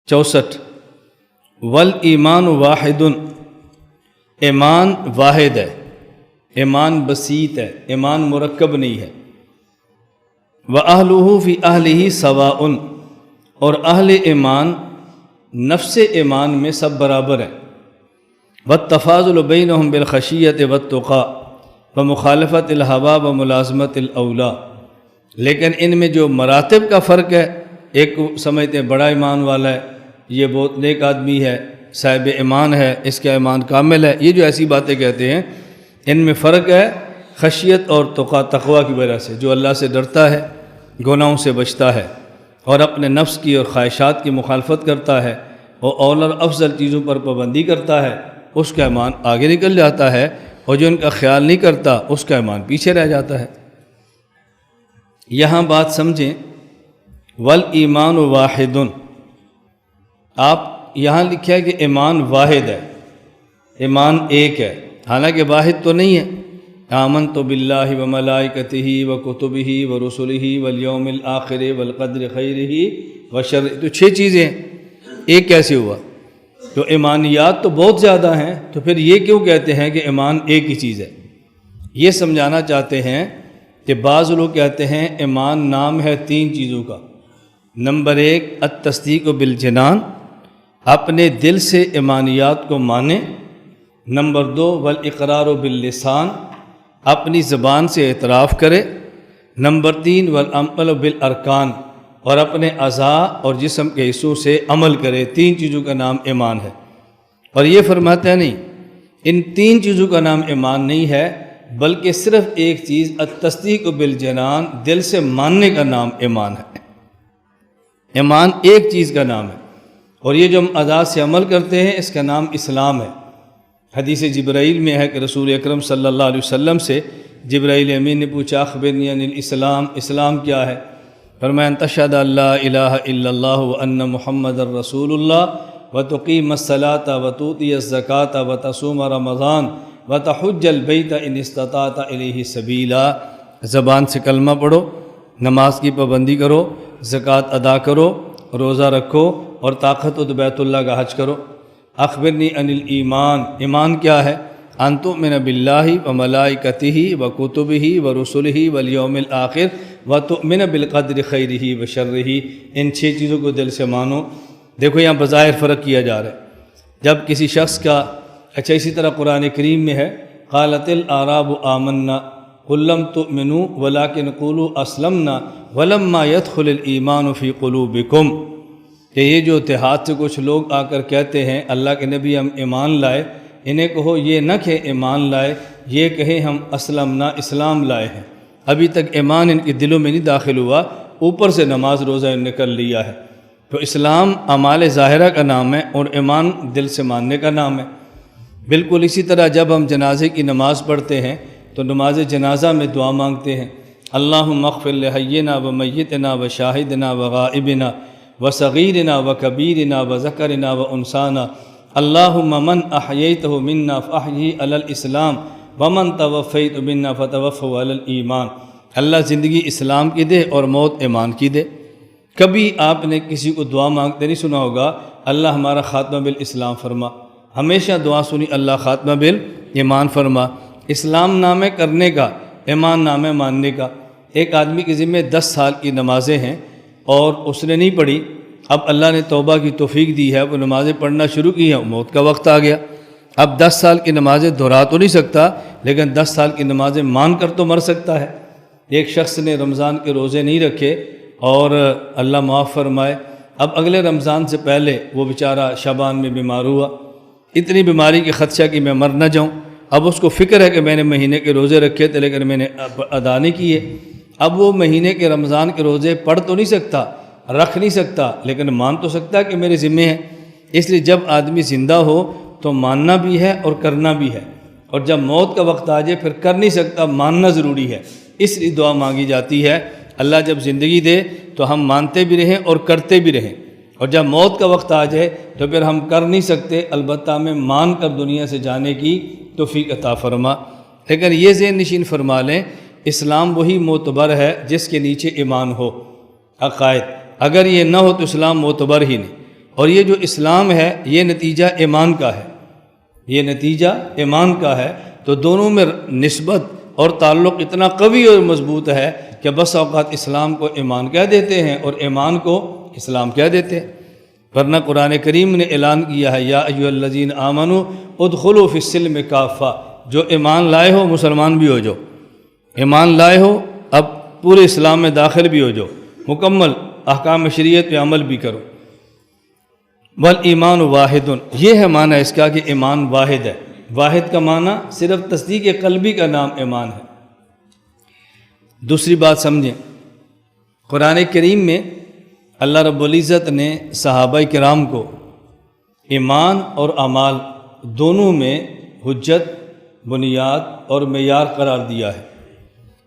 64 ول ایمان واحد، ایمان واحد ہے، ایمان بسیط ہے، ایمان مرکب نہیں ہے۔ وَأَهْلُهُ فِي أَهْلِهِ سَوَاءٌ، اور اہل ایمان نفس ایمان میں سب برابر ہیں۔ وَالتَّفَاضُلُ بَيْنَهُمْ بِالْخَشِيَّةِ وَالتُّقَىٰ وَمُخَالَفَةِ الْهَوَىٰ وَمُلَازَمَةِ الْأَوْلَىٰ، لیکن ان میں جو مراتب کا فرق ہے، ایک سمجھتے ہیں بڑا ایمان والا ہے، یہ بہت نیک آدمی ہے، صاحب ایمان ہے، اس کا ایمان کامل ہے، یہ جو ایسی باتیں کہتے ہیں، ان میں فرق ہے خشیت اور تقویٰ کی وجہ سے۔ جو اللہ سے ڈرتا ہے، گناہوں سے بچتا ہے، اور اپنے نفس کی اور خواہشات کی مخالفت کرتا ہے، اور اول اور افضل چیزوں پر پابندی کرتا ہے، اس کا ایمان آگے نکل جاتا ہے، اور جو ان کا خیال نہیں کرتا اس کا ایمان پیچھے رہ جاتا ہے۔ یہاں بات سمجھیں، والایمان واحد، آپ یہاں لکھا ہے کہ ایمان واحد ہے، ایمان ایک ہے، حالانکہ واحد تو نہیں ہے۔ آمنت باللہ وملائکتہ وکتبہ ورسلہ والیوم الآخر والقدر خیرہ وشرہ، تو 6 چیزیں ہیں، ایک کیسے ہوا؟ تو ایمانیات تو بہت زیادہ ہیں، تو پھر یہ کیوں کہتے ہیں کہ ایمان ایک ہی چیز ہے؟ یہ سمجھانا چاہتے ہیں کہ بعض لوگ کہتے ہیں ایمان نام ہے 3 چیزوں کا۔ نمبر 1 التصدیق بالجنان، اپنے دل سے ایمانیات کو مانے۔ نمبر 2 والاقرار باللسان، اپنی زبان سے اعتراف کرے۔ نمبر 3 والعمل بالارکان، اور اپنے اعضاء اور جسم کے حصوں سے عمل کرے۔ 3 چیزوں کا نام ایمان ہے۔ اور یہ فرماتے ہیں نہیں، ان 3 چیزوں کا نام ایمان نہیں ہے، بلکہ صرف ایک چیز التصدیق بالجنان، دل سے ماننے کا نام ایمان ہے۔ ایمان ایک چیز کا نام ہے، اور یہ جو ہم اعضاء سے عمل کرتے ہیں اس کا نام اسلام ہے۔ حدیث جبرائیل میں ہے کہ رسول اکرم صلی اللہ علیہ وسلم سے جبرائیل امین نے پوچھا اخبرنی عن الاسلام، اسلام کیا ہے؟ فرمایا ان تشہد ان لا الہ الا اللہ وان محمد الرسول اللہ وتقیم الصلاۃ وتؤتی الزکاۃ وتصوم رمضان وتحج البیت ان استطعت الیہ سبیلا، زبان سے کلمہ پڑھو، نماز کی پابندی کرو، زکوٰۃ ادا کرو، روزہ رکھو، اور طاقت ہو تو بیت اللہ کا حج کرو۔ اخبرنی عن الایمان، ایمان کیا ہے؟ ان تؤمن باللہ وملائکتہ وکتبہ ورسلہ والیوم الآخر وتؤمن بالقدر خیرہ وشرہ، ان 6 چیزوں کو دل سے مانو۔ دیکھو یہاں بظاہر فرق کیا جا رہا ہے۔ جب کسی شخص کا، اچھا اسی طرح قرآن کریم میں ہے قالت الاعراب آمنا قل لم تؤمنوا ولکن قولوا اسلمنا ولما يدخل الایمان فی قلوبکم، کہ یہ جو دیہات سے کچھ لوگ آ کر کہتے ہیں اللہ کے نبی ہم ایمان لائے، انہیں کہو یہ نہ کہ ایمان لائے، یہ کہیں ہم اسلمنا، اسلام لائے ہیں۔ ابھی تک ایمان ان کے دلوں میں نہیں داخل ہوا، اوپر سے نماز روزہ ان نے کر لیا ہے۔ تو اسلام اعمال ظاہرہ کا نام ہے، اور ایمان دل سے ماننے کا نام ہے۔ بالکل اسی طرح جب ہم جنازے کی نماز پڑھتے ہیں تو نماز جنازہ میں دعا مانگتے ہیں، اللہم اغفر لحینا ومیتنا وشاہدنا وغائبنا وصغیرنا وکبیرنا وذکرنا وانثانا، اللہم من احییتہ منا فاحیہ علی الاسلام ومن توفیت منا فتوفہ علی الایمان، اللہ زندگی اسلام کی دے اور موت ایمان کی دے۔ کبھی آپ نے کسی کو دعا مانگتے نہیں سنا ہوگا اللہ ہمارا خاتمہ بالاسلام فرما، ہمیشہ دعا سنی اللہ خاتمہ بالایمان فرما۔ اسلام نام ہے کرنے کا، ایمان نام ہے ماننے کا۔ ایک آدمی کے ذمہ 10 سال کی نمازیں ہیں اور اس نے نہیں پڑھی، اب اللہ نے توبہ کی توفیق دی ہے، وہ نمازیں پڑھنا شروع کی ہیں، موت کا وقت آ گیا۔ اب 10 سال کی نمازیں دہرا تو نہیں سکتا، لیکن 10 سال کی نمازیں مان کر تو مر سکتا ہے۔ ایک شخص نے رمضان کے روزے نہیں رکھے اور اللہ معاف فرمائے، اب اگلے رمضان سے پہلے وہ بیچارہ شعبان میں بیمار ہوا، اتنی بیماری کے خدشہ کہ میں مر نہ جاؤں۔ اب اس کو فکر ہے کہ میں نے مہینے کے روزے رکھے تھے لیکن میں نے ادا نہیں کیے۔ اب وہ مہینے کے رمضان کے روزے پڑھ تو نہیں سکتا، رکھ نہیں سکتا، لیکن مان تو سکتا ہے کہ میرے ذمہ ہے۔ اس لیے جب آدمی زندہ ہو تو ماننا بھی ہے اور کرنا بھی ہے، اور جب موت کا وقت آ جائے پھر کر نہیں سکتا، ماننا ضروری ہے۔ اس لیے دعا مانگی جاتی ہے اللہ جب زندگی دے تو ہم مانتے بھی رہیں اور کرتے بھی رہیں، اور جب موت کا وقت آ جائے تو پھر ہم کر نہیں سکتے، البتہ ہمیں مان کر دنیا سے جانے کی توفیق عطا فرما۔ لیکن یہ ذہن نشین فرما لیں، اسلام وہی معتبر ہے جس کے نیچے ایمان ہو، عقائد۔ اگر یہ نہ ہو تو اسلام معتبر ہی نہیں، اور یہ جو اسلام ہے یہ نتیجہ ایمان کا ہے، یہ نتیجہ ایمان کا ہے، تو دونوں میں نسبت اور تعلق اتنا قوی اور مضبوط ہے کہ بس اوقات اسلام کو ایمان کہہ دیتے ہیں اور ایمان کو اسلام کہہ دیتے ہیں، ورنہ قرآن کریم نے اعلان کیا ہے یا ایھا الذین آمنوا ادخلوا فی السلم کافہ، جو ایمان لائے ہو مسلمان بھی ہو جاؤ، ایمان لائے ہو اب پورے اسلام میں داخل بھی ہو جاؤ، مکمل احکام شریعت پہ عمل بھی کرو۔ والایمان واحد، یہ ہے معنی اس کا کہ ایمان واحد ہے۔ واحد کا معنی صرف تصدیق قلبی کا نام ایمان ہے۔ دوسری بات سمجھیں، قرآن کریم میں اللہ رب العزت نے صحابہ کرام کو ایمان اور اعمال دونوں میں حجت، بنیاد اور معیار قرار دیا ہے۔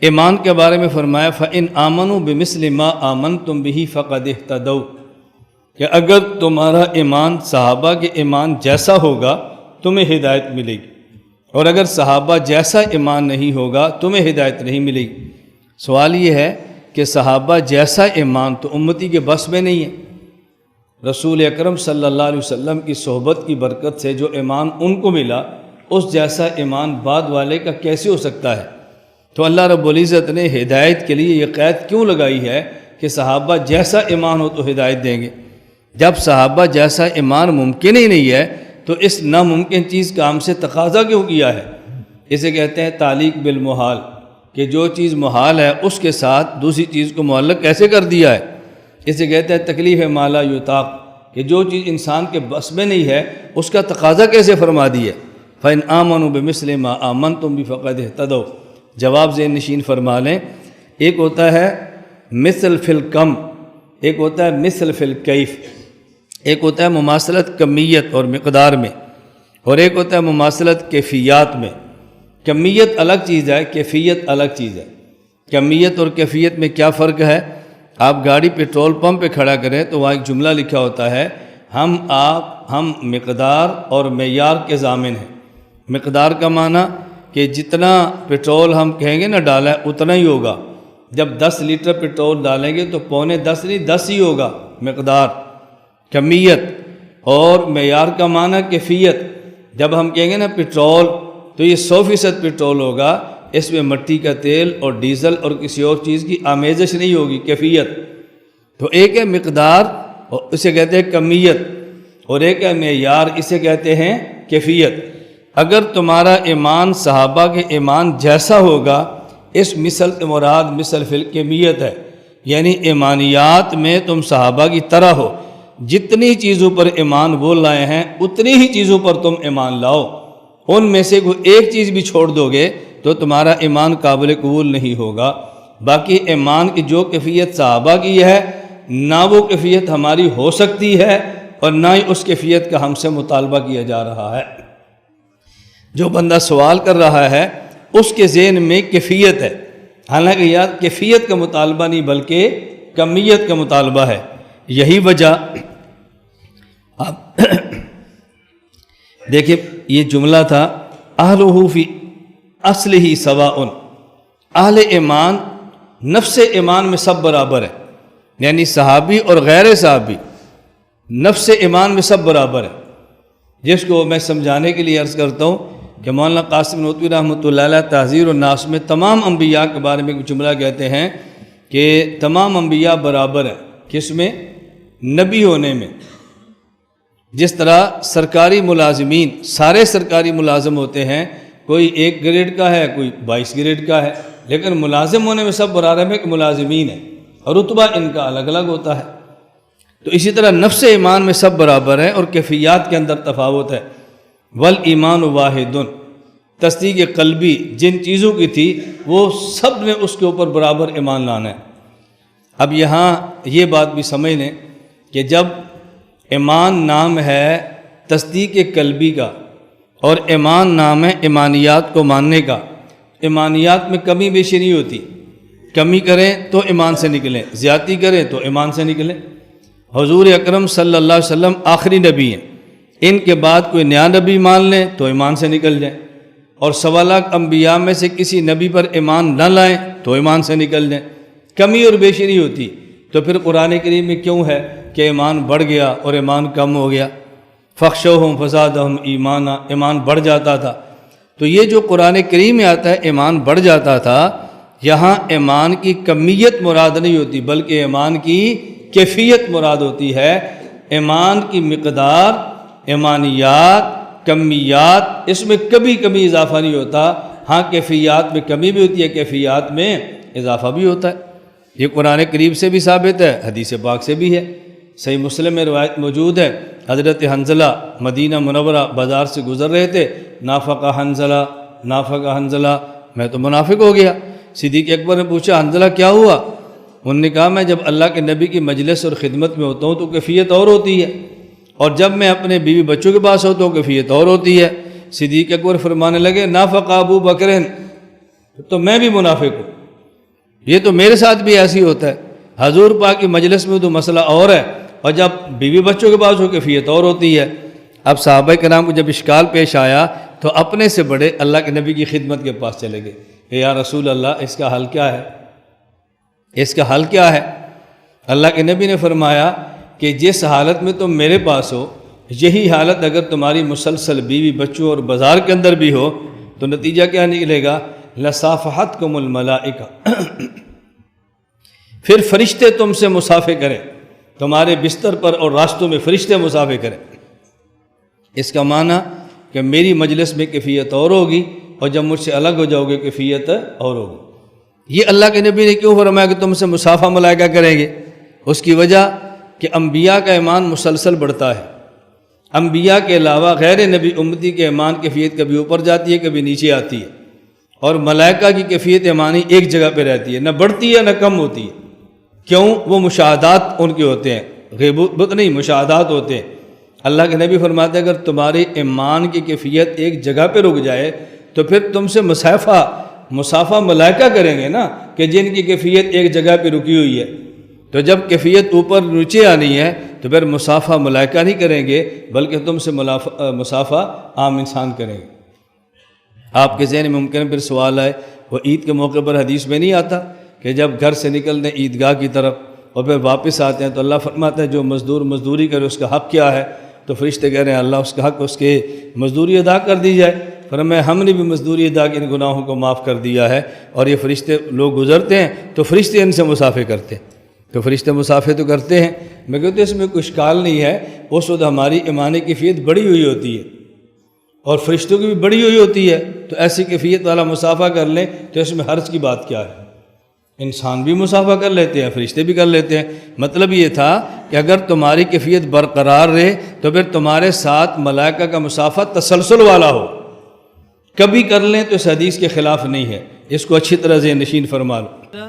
ایمان کے بارے میں فرمایا فَإِنْ آمَنُوا بِمِثْلِ مَا آمَنْتُمْ بِهِ فَقَدِ اهْتَدَوْا، کہ اگر تمہارا ایمان صحابہ کے ایمان جیسا ہوگا تمہیں ہدایت ملے گی، اور اگر صحابہ جیسا ایمان نہیں ہوگا تمہیں ہدایت نہیں ملے گی۔ سوال یہ ہے کہ صحابہ جیسا ایمان تو امتی کے بس میں نہیں ہے۔ رسول اکرم صلی اللہ علیہ وسلم کی صحبت کی برکت سے جو ایمان ان کو ملا، اس جیسا ایمان بعد والے کا کیسے ہو سکتا ہے؟ تو اللہ رب العزت نے ہدایت کے لیے یہ قید کیوں لگائی ہے کہ صحابہ جیسا ایمان ہو تو ہدایت دیں گے؟ جب صحابہ جیسا ایمان ممکن ہی نہیں ہے تو اس ناممکن چیز کا ہم سے تقاضا کیوں کیا ہے؟ اسے کہتے ہیں تعلیق بالمحال، کہ جو چیز محال ہے اس کے ساتھ دوسری چیز کو معلق کیسے کر دیا ہے۔ اسے کہتے ہیں تکلیف ما لا یطاق، کہ جو چیز انسان کے بس میں نہیں ہے اس کا تقاضا کیسے فرما دی ہے۔ فَإِنْ آمَنُوا بِمِثْلِ مَا آمَنْتُمْ بِهِ فَقَدِ اهْتَدَوْا، جواب ذہن نشین فرما لیں، ایک ہوتا ہے مثل فی الکم، ایک ہوتا ہے مثل فی الکیف، ایک ہوتا ہے مماثلت کمیت اور مقدار میں، اور ایک ہوتا ہے مماثلت کیفیات میں۔ کمیت الگ چیز ہے، کیفیت الگ چیز ہے۔ کمیت اور کیفیت میں کیا فرق ہے؟ آپ گاڑی پیٹرول پمپ پہ کھڑا کریں تو وہاں ایک جملہ لکھا ہوتا ہے ہم مقدار اور معیار کے ضامن ہیں۔ مقدار کا معنی کہ جتنا پیٹرول ہم کہیں گے نا ڈالا ہے اتنا ہی ہوگا۔ جب 10 لیٹر پیٹرول ڈالیں گے تو 9.25 نہیں 10 ہی ہوگا، مقدار۔ کمیت اور معیار کا معنی کیفیت، جب ہم کہیں گے نا پیٹرول تو یہ 100% پیٹرول ہوگا، اس میں مٹی کا تیل اور ڈیزل اور کسی اور چیز کی آمیزش نہیں ہوگی، کیفیت۔ تو ایک ہے مقدار اور اسے کہتے ہیں کمیت، اور ایک ہے معیار، اسے کہتے ہیں کیفیت۔ اگر تمہارا ایمان صحابہ کے ایمان جیسا ہوگا، اس مثل سے مراد مثل فی الکمیت ہے، یعنی ایمانیات میں تم صحابہ کی طرح ہو، جتنی چیزوں پر ایمان وہ لائے ہیں اتنی ہی چیزوں پر تم ایمان لاؤ، ان میں سے کوئی ایک چیز بھی چھوڑ دو گے تو تمہارا ایمان قابل قبول نہیں ہوگا۔ باقی ایمان کی جو کیفیت صحابہ کی ہے نہ وہ کیفیت ہماری ہو سکتی ہے، اور نہ ہی اس کیفیت کا ہم سے مطالبہ کیا جا رہا ہے۔ جو بندہ سوال کر رہا ہے اس کے ذہن میں کیفیت ہے، حالانکہ یاد کیفیت کا مطالبہ نہیں بلکہ کمیت کا مطالبہ ہے۔ یہی وجہ آپ دیکھیں، یہ جملہ تھا اہلہ فی اصلہ سواء، اہل ایمان نفس ایمان میں سب برابر ہے، یعنی صحابی اور غیر صحابی نفس ایمان میں سب برابر ہے۔ جس کو میں سمجھانے کے لیے عرض کرتا ہوں کہ مولانا قاسم نوتوی رحمۃ اللہ علیہ تحذیر الناس میں تمام انبیاء کے بارے میں ایک جملہ کہتے ہیں کہ تمام انبیاء برابر ہیں، کس میں؟ نبی ہونے میں۔ جس طرح سرکاری ملازمین سارے سرکاری ملازم ہوتے ہیں، کوئی 1 گریڈ کا ہے کوئی 22 گریڈ کا ہے، لیکن ملازم ہونے میں سب برابر ہے کہ ملازمین ہیں، اور رتبہ ان کا الگ الگ ہوتا ہے۔ تو اسی طرح نفس ایمان میں سب برابر ہیں اور کیفیات کے اندر تفاوت ہے۔ والایمان واحد، تصدیق قلبی جن چیزوں کی تھی وہ سب نے اس کے اوپر برابر ایمان لانا ہے۔ اب یہاں یہ بات بھی سمجھ لیں کہ جب ایمان نام ہے تصدیق قلبی کا اور ایمان نام ہے ایمانیات کو ماننے کا، ایمانیات میں کمی بیشی نہیں ہوتی، کمی کریں تو ایمان سے نکلیں، زیادتی کریں تو ایمان سے نکلیں۔ حضور اکرم صلی اللہ علیہ وسلم آخری نبی ہیں، ان کے بعد کوئی نیا نبی مان لیں تو ایمان سے نکل جائیں، اور 1.25 لاکھ انبیاء میں سے کسی نبی پر ایمان نہ لائیں تو ایمان سے نکل جائیں، کمی اور بیشی نہیں ہوتی۔ تو پھر قرآن کریم میں کیوں ہے کہ ایمان بڑھ گیا اور ایمان کم ہو گیا، فخشوہم فزادہم ایمانا، ایمان بڑھ جاتا تھا۔ تو یہ جو قرآن کریم میں آتا ہے ایمان بڑھ جاتا تھا، یہاں ایمان کی کمیت مراد نہیں ہوتی بلکہ ایمان کی کیفیت مراد ہوتی ہے۔ ایمان کی مقدار، ایمانیات، کمیات، اس میں کبھی کبھی اضافہ نہیں ہوتا، ہاں کیفیات میں کمی بھی ہوتی ہے، کیفیات میں اضافہ بھی ہوتا ہے۔ یہ قرآن کریم سے بھی ثابت ہے، حدیث پاک سے بھی ہے۔ صحیح مسلم میں روایت موجود ہے، حضرت حنظلہ مدینہ منورہ بازار سے گزر رہے تھے، نافقہ حنظلہ، نافقہ حنظلہ، میں تو منافق ہو گیا۔ صدیق اکبر نے پوچھا حنظلہ کیا ہوا؟ انہوں نے کہا میں جب اللہ کے نبی کی مجلس اور خدمت میں ہوتا ہوں تو کیفیت اور ہوتی ہے، اور جب میں اپنے بیوی بچوں کے پاس ہوتا ہوں کیفیت اور ہوتی ہے۔ صدیق اکبر فرمانے لگے نافق ابو بکر، تو میں بھی منافق ہوں، یہ تو میرے ساتھ بھی ایسی ہوتا ہے۔ حضور پاک کی مجلس میں تو مسئلہ اور ہے، اور جب بیوی بچوں کے پاس ہو کیفیت اور ہوتی ہے۔ اب صحابہ کرام کو جب اشکال پیش آیا تو اپنے سے بڑے اللہ کے نبی کی خدمت کے پاس چلے گئے کہ یا رسول اللہ اس کا حل کیا ہے، اس کا حل کیا ہے؟ اللہ کے نبی نے فرمایا کہ جس حالت میں تم میرے پاس ہو، یہی حالت اگر تمہاری مسلسل بیوی بچوں اور بازار کے اندر بھی ہو تو نتیجہ کیا نکلے گا؟ لصافحتکم الملائکہ، پھر فرشتے تم سے مصافحہ کریں، تمہارے بستر پر اور راستوں میں فرشتے مصافحہ کریں۔ اس کا معنی کہ میری مجلس میں کیفیت اور ہوگی، اور جب مجھ سے الگ ہو جاؤ گے کیفیت اور ہوگی۔ یہ اللہ کے نبی نے کیوں فرمایا کہ تم سے مصافحہ ملائکہ کریں گے؟ اس کی وجہ کہ انبیاء کا ایمان مسلسل بڑھتا ہے، انبیاء کے علاوہ غیر نبی امتی کے ایمان کیفیت کبھی اوپر جاتی ہے کبھی نیچے آتی ہے، اور ملائکہ کی کیفیت ایمانی ایک جگہ پہ رہتی ہے، نہ بڑھتی ہے نہ کم ہوتی ہے۔ کیوں؟ وہ مشاہدات ان کے ہوتے ہیں، غیبت نہیں، مشاہدات ہوتے ہیں۔ اللہ کے نبی فرماتے ہیں اگر تمہاری ایمان کی کیفیت ایک جگہ پہ رک جائے تو پھر تم سے مصافحہ ملائکہ کریں گے نا، کہ جن کی کیفیت ایک جگہ پہ رکی ہوئی ہے۔ تو جب کیفیت اوپر نیچے آنی ہے تو پھر مصافحہ ملائکہ نہیں کریں گے بلکہ تم سے مصافحہ عام انسان کریں گے۔ آپ کے ذہن میں ممکن پھر سوال ہے، وہ عید کے موقع پر حدیث میں نہیں آتا کہ جب گھر سے نکلتے ہیں عیدگاہ کی طرف اور پھر واپس آتے ہیں تو اللہ فرماتا ہے جو مزدور مزدوری کرے اس کا حق کیا ہے؟ تو فرشتے کہہ رہے ہیں اللہ اس کا حق اس کے مزدوری ادا کر دی جائے۔ فرمایا ہم نے بھی مزدوری ادا کی، ان گناہوں کو معاف کر دیا ہے۔ اور یہ فرشتے لوگ گزرتے ہیں تو فرشتے ان سے مصافحہ کرتے ہیں، تو فرشتے مصافحہ تو کرتے ہیں۔ میں کہتا ہوں اس میں کوئی اشکال نہیں ہے، اس وقت ہماری ایمانی کیفیت بڑی ہوئی ہوتی ہے اور فرشتوں کی بھی بڑی ہوئی ہوتی ہے، تو ایسی کیفیت والا مصافحہ کر لیں تو اس میں حرج کی بات کیا ہے؟ انسان بھی مصافحہ کر لیتے ہیں، فرشتے بھی کر لیتے ہیں۔ مطلب یہ تھا کہ اگر تمہاری کیفیت برقرار رہے تو پھر تمہارے ساتھ ملائکہ کا مصافحہ تسلسل والا ہو، کبھی کر لیں تو اس حدیث کے خلاف نہیں ہے، اس کو اچھی طرح ذہن نشین فرما لو۔